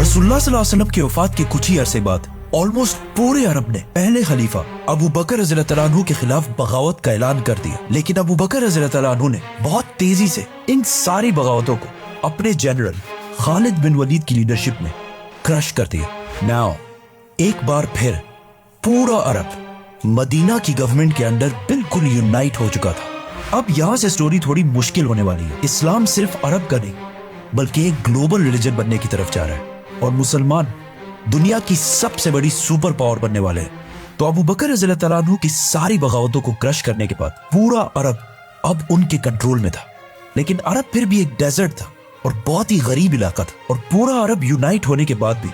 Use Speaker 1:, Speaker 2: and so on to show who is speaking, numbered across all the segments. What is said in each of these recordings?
Speaker 1: रसूलुल्लाह सल्लल्लाहु अलैहि वसल्लम की वफात के कुछ ही अरसे बाद ऑलमोस्ट पूरे अरब ने पहले खलीफा अबू बकर रज़ियल्लाहु तआला अन्हु के खिलाफ बगावत का ऐलान कर दिया। लेकिन अबू बकर रज़ियल्लाहु तआला अन्हु ने बहुत तेजी से इन सारी बगावतों को अपने जनरल खालिद बिन वलीद की लीडरशिप में क्रश कर दिया। नाउ एक बार फिर पूरा अरब मदीना की गवर्नमेंट के अंडर बिल्कुल यूनाइट हो चुका था। अब यहाँ से स्टोरी थोड़ी मुश्किल होने वाली है। इस्लाम सिर्फ अरब का नहीं बल्कि एक ग्लोबल रिलीजन बनने की तरफ जा रहा है और मुसलमान दुनिया की सबसे बड़ी सुपर पावर बनने वाले हैं। तो अबू बकर रज़ियल्लाहु तआला अन्हु की सारी बगावतों को क्रश करने के बाद पूरा अरब अब उनके कंट्रोल में था। लेकिन अरब फिर भी एक डेजर्ट था और बहुत ही गरीब इलाका था और पूरा अरब यूनाइट होने के बाद भी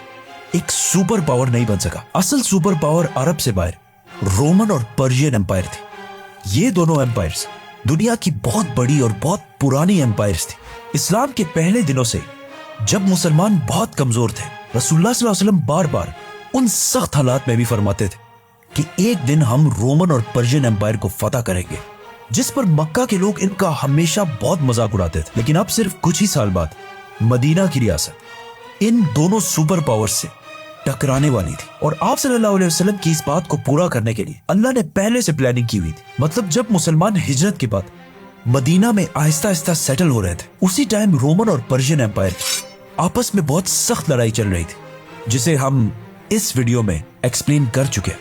Speaker 1: एक सुपर पावर नहीं बन सका। असल सुपर पावर अरब से बाहर रोमन और पर्शियन एम्पायर थी। ये दोनों एम्पायर्स दुनिया की बहुत बड़ी और बहुत पुरानी एम्पायर्स थी। इस्लाम के पहले दिनों से जब मुसलमान बहुत कमजोर थे, रसूलुल्लाह सल्लल्लाहु अलैहि वसल्लम बार बार उन सख्त हालात में भी फरमाते थे कि एक दिन हम रोमन और पर्शियन एम्पायर को फतह करेंगे, जिस पर मक्का के लोग इनका हमेशा बहुत मजाक उड़ाते थे। लेकिन अब सिर्फ कुछ ही साल बाद मदीना की रियासत इन दोनों सुपर पावर्स से टकराने वाली थी और आप सल्लल्लाहु अलैहि वसल्लम की इस बात को पूरा करने के लिए अल्लाह ने पहले से प्लानिंग की हुई थी। मतलब जब मुसलमान हिजरत के बाद मदीना में आहिस्ता आहिस्ता सेटल हो रहे थे, उसी टाइम रोमन और पर्शियन एम्पायर आपस में बहुत सख्त लड़ाई चल रही थी, जिसे हम इस वीडियो में एक्सप्लेन कर चुके हैं।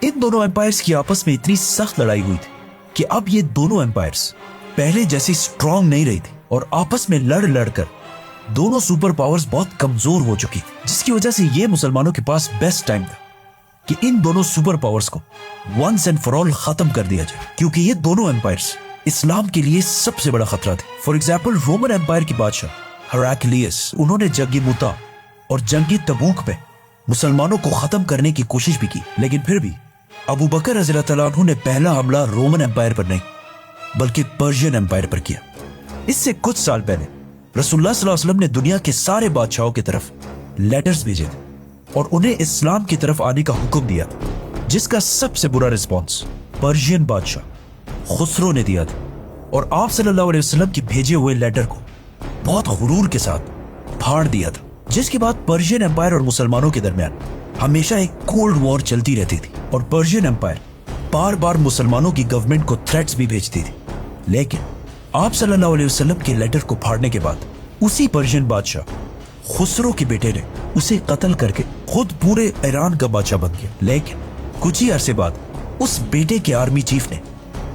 Speaker 1: इन दोनों एम्पायर्स की आपस में इतनी सख्त लड़ाई हुई थी कि अब ये दोनों एम्पायर्स पहले जैसी स्ट्रांग नहीं रही थी और आपस में लड़ लड़ कर दोनों सुपर पावर्स बहुत कमजोर हो चुकी, जिसकी वजह से ये मुसलमानों के पास बेस्ट टाइम था कि इन दोनों सुपर पावर्स को वंस एंड फॉर ऑल खत्म कर दिया जाए, क्योंकि ये दोनों एम्पायर्स इस्लाम के लिए सबसे बड़ा खतरा थे। फॉर एग्जाम्पल रोमन एम्पायर की बादशाह हेराक्लियस, उन्होंने जंगी मुता और जंगी तबूक में मुसलमानों को खत्म करने की कोशिश भी की। लेकिन फिर भी अबू बकर रज़ियल्लाहु तआला अन्हु ने पहला हमला रोमन एम्पायर पर नहीं बल्कि पर्शियन एम्पायर पर किया। इससे कुछ साल पहले रसूलुल्लाह सल्लल्लाहु अलैहि वसल्लम ने दुनिया के सारे बादशाहों की तरफ लेटर्स भेजे थे और उन्हें इस्लाम की तरफ आने का हुक्म दिया, जिसका सबसे बुरा रिस्पॉन्स पर्शियन बादशाह खुसरो ने दिया था और आप सल्लल्लाहु अलैहि वसल्लम के भेजे हुए लेटर को बहुत गुरूर के साथ फाड़ दिया था, जिसके बाद पर्शियन एम्पायर और मुसलमानों के दरमियान हमेशा एक कोल्ड वॉर चलती रहती थी और पर्शियन एम्पायर बार बार मुसलमानों की गवर्नमेंट को थ्रेट्स भी भेजती थी। लेकिन आप सल्लल्लाहु अलैहि वसल्लम के लेटर को फाड़ने के बाद उसी पर्शियन बादशाह खुसरो के बेटे ने उसे कत्ल करके खुद पूरे ईरान का बादशाह बन गया। लेकिन कुछ ही अरसे बाद उस बेटे के आर्मी चीफ ने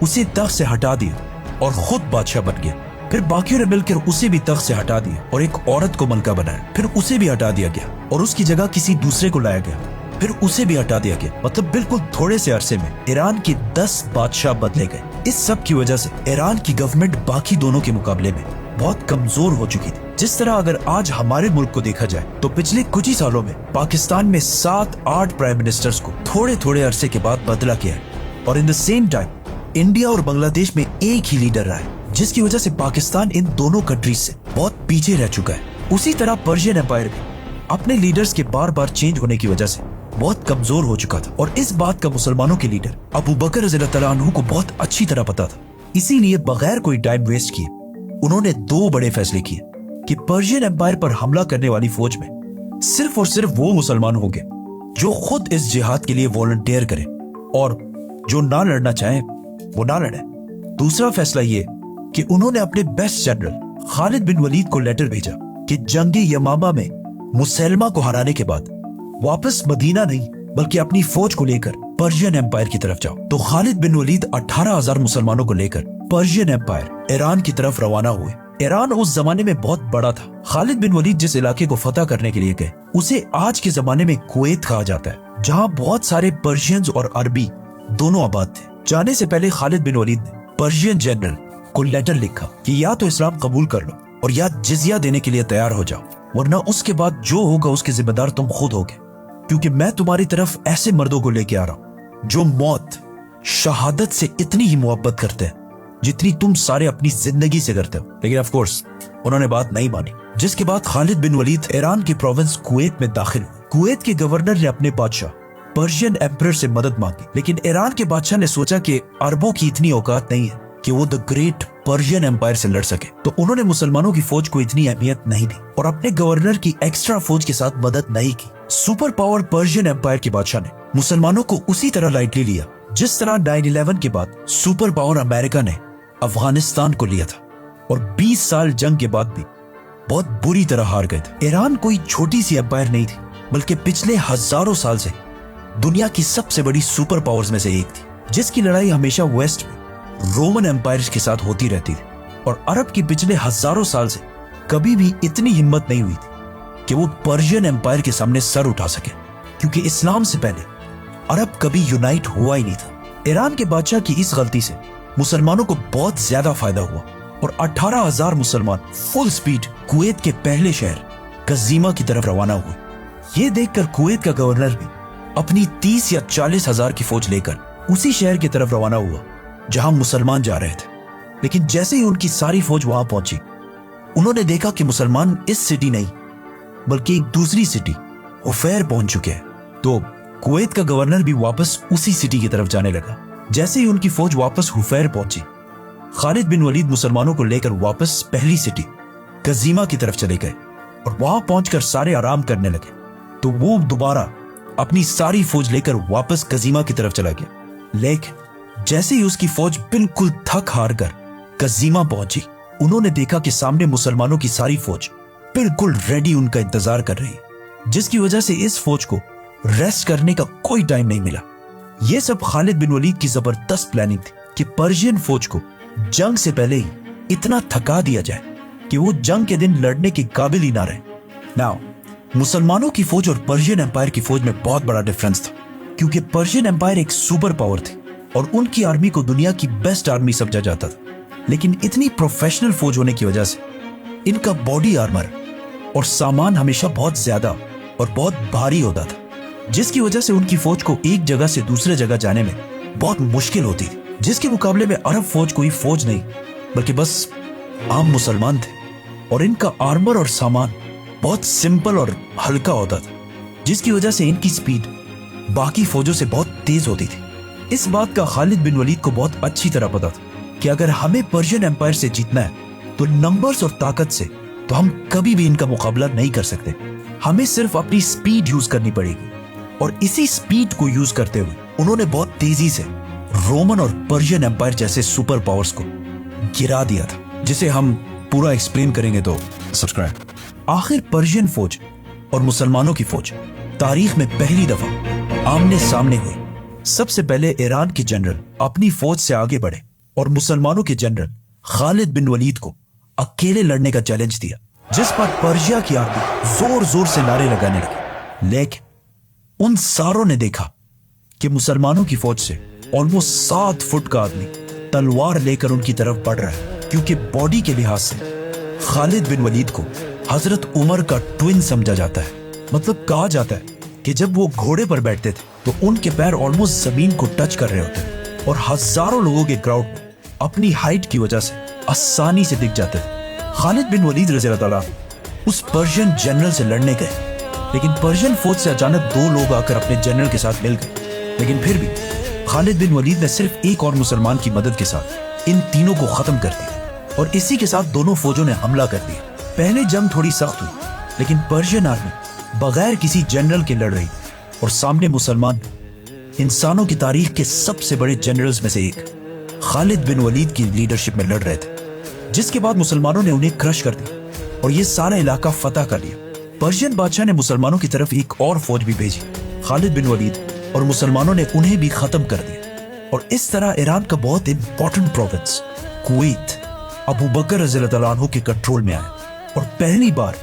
Speaker 1: उसे तख्त से हटा दिया और खुद बादशाह बन गया। फिर बाकियों ने मिलकर उसे भी तख्त से हटा दिया और एक औरत को मलका बनाया। फिर उसे भी हटा दिया गया और उसकी जगह किसी दूसरे को लाया गया। फिर उसे भी हटा दिया गया। मतलब बिल्कुल थोड़े से अरसे में ईरान के 10 बादशाह बदले गए। इस सब की वजह से ईरान की गवर्नमेंट बाकी दोनों के मुकाबले में बहुत कमजोर हो चुकी थी। जिस तरह अगर आज हमारे मुल्क को देखा जाए तो पिछले कुछ ही सालों में पाकिस्तान में 7-8 प्राइम मिनिस्टर्स को थोड़े थोड़े अरसे के बाद बदला गया है और in the same time India और बांग्लादेश में एक ही लीडर रहा है, जिसकी वजह से पाकिस्तान इन दोनों कंट्रीज से बहुत पीछे रह चुका है। उसी तरह पर्शियन एम्पायर भी अपने लीडर्स के बार बार चेंज होने की वजह से बहुत कमजोर हो चुका था और इस बात का मुसलमानों के लीडर अबू बकर रज़ियल्लाहु तआला अन्हु को बहुत अच्छी तरह पता था। इसीलिए बगैर कोई टाइम वेस्ट किए उन्होंने 2 बड़े फैसले किए कि पर्शियन एम्पायर पर हमला करने वाली फौज में सिर्फ और सिर्फ वो मुसलमान होंगे जो खुद इस जिहाद के लिए वॉलंटियर करें और जो ना लड़ना चाहे वो ना लड़े। दूसरा फैसला ये कि उन्होंने अपने बेस्ट जनरल खालिद बिन वलीद को लेटर भेजा कि जंगी यमामा में मुसलमा को हराने के बाद वापस मदीना नहीं बल्कि अपनी फौज को लेकर पर्शियन एम्पायर की तरफ जाओ। तो खालिद बिन वलीद 18,000 मुसलमानों को लेकर पर्शियन एम्पायर ईरान की तरफ रवाना हुए। ईरान उस जमाने में बहुत बड़ा था। खालिद बिन वलीद जिस इलाके को फतह करने के लिए गए उसे आज के जमाने में कुवैत कहा जाता है, जहाँ बहुत सारे पर्शियंस और अरबी दोनों आबाद थे। जाने से पहले खालिद बिन वलीद ने पर्शियन जनरल को लेटर लिखा कि या तो इस्लाम कबूल कर लो और या जिजिया देने के लिए तैयार हो जाओ, वरना उसके बाद जो होगा उसके जिम्मेदार तुम खुद होगे, क्योंकि मैं तुम्हारी तरफ ऐसे मर्दों को लेके आ रहा हूं जो मौत शहादत से इतनी ही मोहब्बत करते हैं जितनी तुम सारे अपनी जिंदगी से करते हो। लेकिन ऑफ कोर्स उन्होंने बात नहीं मानी, जिसके बाद खालिद बिन वलीद ईरान की प्रोविंस कुवैत में दाखिल हुए। कुवैत के गवर्नर ने अपने बादशाह पर्शियन एम्परर से मदद मांगी, लेकिन ईरान के बादशाह ने सोचा कि अरबों की इतनी औकात नहीं है कि वो द ग्रेट पर्शियन एम्पायर से लड़ सके, तो उन्होंने मुसलमानों की फौज को इतनी अहमियत नहीं दी और अपने गवर्नर की एक्स्ट्रा फौज के साथ मदद नहीं की। सुपर पावर पर्शियन एम्पायर के बादशाह ने मुसलमानों को उसी तरह लाइटली लिया जिस तरह 9/11 के बाद सुपर पावर अमेरिका ने अफगानिस्तान को लिया था, और 20 साल जंग के बाद भी बहुत बुरी तरह हार गए थे। ईरान कोई छोटी सी एम्पायर नहीं थी, बल्कि पिछले हजारों साल से दुनिया की सबसे बड़ी सुपर पावर्स में से एक थी, जिसकी लड़ाई हमेशा वेस्ट में रोमन एम्पायर के साथ होती रहती थी। और अरब की पिछले हजारों साल से कभी भी इतनी हिम्मत नहीं हुई थी कि वो पर्शियन एम्पायर के सामने सर उठा सके, क्योंकि इस्लाम से पहले अरब कभी यूनाइट हुआ ही नहीं था। ईरान के बादशाह की इस गलती से मुसलमानों को बहुत ज्यादा फायदा हुआ और 18,000 मुसलमान फुल स्पीड कुवैत के पहले शहर कज़ीमा की तरफ रवाना हुए। ये देखकर कुवैत का गवर्नर भी अपनी 30 या 40 हजार की फौज लेकर उसी शहर की तरफ रवाना हुआ जहां मुसलमान जा रहे थे। लेकिन जैसे ही उनकी सारी फौज वहां पहुंची, उन्होंने देखा कि मुसलमान इस सिटी नहीं बल्कि एक दूसरी सिटी हुफैर पहुंच चुके हैं। तो कुवैत का गवर्नर भी वापस उसी सिटी की तरफ जाने लगा। जैसे ही उनकी फौज वापस हुफैर पहुंची, खालिद बिन वलीद मुसलमानों को लेकर वापस पहली सिटी कज़ीमा की तरफ चले गए और वहां पहुंचकर सारे आराम करने लगे। तो वो दोबारा अपनी सारी फौज लेकर वापस कज़ीमा की तरफ चला गया। लेकिन जैसे ही उसकी फौज बिल्कुल थक हार कर कज़ीमा पहुंची, उन्होंने देखा कि सामने मुसलमानों की सारी फौज बिल्कुल रेडी उनका इंतजार कर रही है, जिसकी वजह से इस फौज को रेस्ट करने का कोई टाइम नहीं मिला। यह सब खालिद बिन वलीद की जबरदस्त प्लानिंग थी कि पर्शियन फौज को जंग से पहले ही इतना थका दिया जाए कि वो जंग के दिन लड़ने के काबिल ही ना रहे। नाउ मुसलमानों की फौज और पर्शियन एम्पायर की फौज में बहुत बड़ा डिफरेंस था, क्योंकि पर्शियन एम्पायर एक सुपर पावर थी और उनकी आर्मी को दुनिया की बेस्ट आर्मी समझा जाता था। लेकिन इतनी प्रोफेशनल फौज होने की वजह से इनका बॉडी आर्मर और सामान हमेशा बहुत ज्यादा और बहुत भारी होता था, जिसकी वजह से उनकी फौज को एक जगह से दूसरे जगह जाने में बहुत मुश्किल होती थी। जिसके मुकाबले में अरब फौज कोई फौज नहीं बल्कि बस आम मुसलमान थे, और इनका आर्मर और सामान बहुत सिंपल और हल्का होता था, जिसकी वजह से इनकी स्पीड बाकी फौजों से बहुत तेज होती थी। इस बात का खालिद बिन वलीद को बहुत अच्छी तरह पता था कि अगर हमें पर्शियन एम्पायर से जीतना है तो नंबर्स और ताकत से तो हम कभी भी इनका मुकाबला नहीं कर सकते। हमें सिर्फ अपनी स्पीड यूज करनी पड़ेगी, और इसी स्पीड को यूज करते हुए उन्होंने बहुत तेजी से रोमन और पर्शियन एम्पायर जैसे सुपर पावर्स को गिरा दिया था, जिसे हम पूरा एक्सप्लेन करेंगे तो सब्सक्राइब। आखिर पर्शियन फौज और मुसलमानों की फौज तारीख में पहली दफा आमने सामने हुई। सबसे पहले ईरान के जनरल अपनी फौज से आगे बढ़े और मुसलमानों के जनरल खालिद बिन वलीद को अकेले लड़ने का चैलेंज दिया, जिस पर पर्शिया की आर्मी जोर जोर से नारे लगाने लगी। लेकिन उन सारों ने देखा कि मुसलमानों की फौज से ऑलमोस्ट 7 फुट का आदमी तलवार लेकर उनकी तरफ बढ़ रहा है, क्योंकि बॉडी के लिहाज से खालिद बिन वलीद को हजरत उमर का ट्विन समझा जाता है। मतलब कहा जाता है कि जब वो घोड़े पर बैठते थे तो उनके पैर ऑलमोस्ट जमीन को टच कर रहे होते थे, और हजारों लोगों के क्राउड में अपनी हाइट की वजह से आसानी से दिख जाते थे। खालिद बिन वलीद रज़ियल्लाहु अन्हु उस पर्शियन जनरल से लड़ने गए, लेकिन पर्शियन फौज से अचानक 2 लोग आकर अपने जनरल के साथ मिल गए। लेकिन फिर भी खालिद बिन वलीद ने सिर्फ एक और मुसलमान की मदद के साथ इन तीनों को खत्म कर दिया, और इसी के साथ दोनों फौजों ने हमला कर दिया। पहले जंग थोड़ी सख्त हुई, लेकिन पर्शियन आर्मी बगैर किसी जनरल के लड़ रही, और सामने मुसलमान इंसानों की तारीख के सबसे बड़े जनरल्स में से एक खालिद बिन वलीद की लीडरशिप में लड़ रहे थे, जिसके बाद मुसलमानों ने उन्हें क्रश कर दिया और ये सारा इलाका फतह कर लिया। पर्शियन बादशाह ने मुसलमानों की तरफ एक और फौज भी भेजी, खालिद बिन वलीद, और मुसलमानों ने उन्हें भी खत्म कर दिया। और इस तरह ईरान का बहुत इंपॉर्टेंट प्रोविंस कुवैत अबू बकर रज़ियल्लाहु अन्हु के कंट्रोल में आया, और पहली बार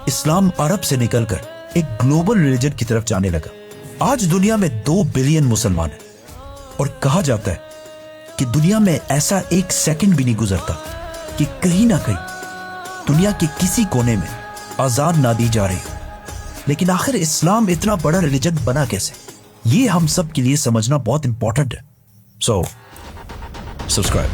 Speaker 1: इस्लाम अरब से निकलकर एक ग्लोबल रिलीजन की तरफ जाने लगा। आज दुनिया में 2 बिलियन मुसलमान हैं, और कहा जाता है कि दुनिया में ऐसा एक सेकंड भी नहीं गुजरता कि कहीं ना कहीं दुनिया के किसी कोने में आजाद ना दी जा रही हो। लेकिन आखिर इस्लाम इतना बड़ा रिलीजन बना कैसे, ये हम सब के लिए समझना बहुत इंपॉर्टेंट है। So subscribe.